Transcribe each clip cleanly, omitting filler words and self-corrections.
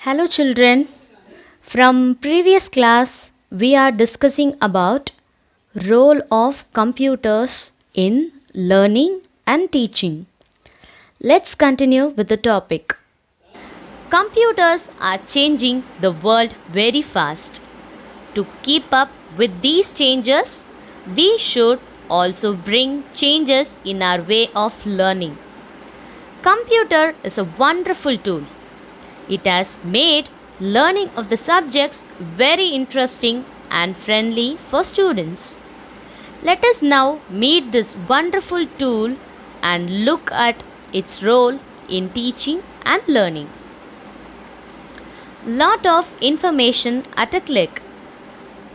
Hello children. From previous class we are discussing about role of computers in learning and teaching. Let's continue with the topic. Computers are changing the world very fast. To keep up with these changes, we should also bring changes in our way of learning. Computer is a wonderful tool. It has made learning of the subjects very interesting and friendly for students. Let us now meet this wonderful tool and look at its role in teaching and learning. Lot of information at a click.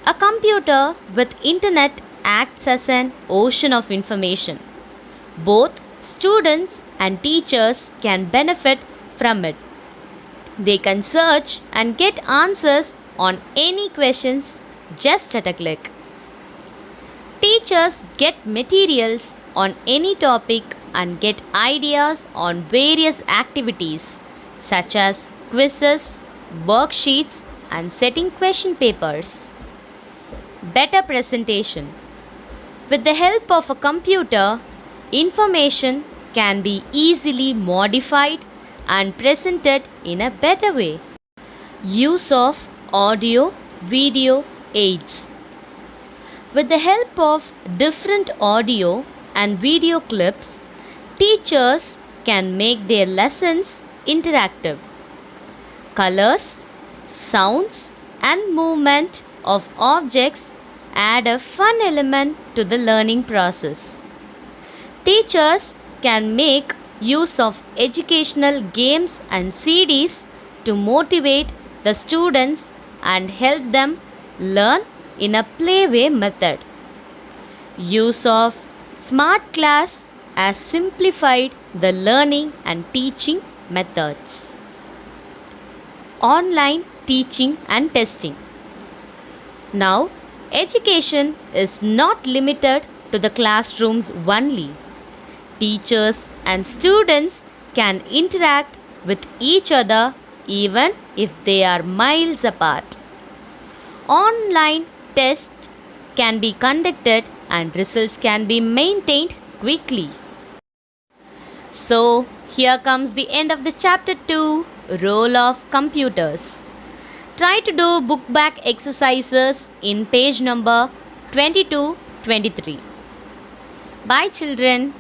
A computer with internet acts as an ocean of information. Both students and teachers can benefit from it. They can search and get answers on any questions just at a click. Teachers get materials on any topic and get ideas on various activities such as quizzes, worksheets and setting question papers. Better presentation. With the help of a computer, information can be easily modified and presented in a better way. Use of audio video aids. With the help of different audio and video clips, teachers can make their lessons interactive. Colors, sounds and movement of objects add a fun element to the learning process. Teachers can make use of educational games and CDs to motivate the students and help them learn in a playway method. Use of smart class has simplified the learning and teaching methods. Online teaching and testing. Now, education is not limited to the classrooms only. Teachers and students can interact with each other even if they are miles apart. Online tests can be conducted and results can be maintained quickly. So, here comes the end of the chapter 2, Role of Computers. Try to do book back exercises in page number 22-23. Bye children.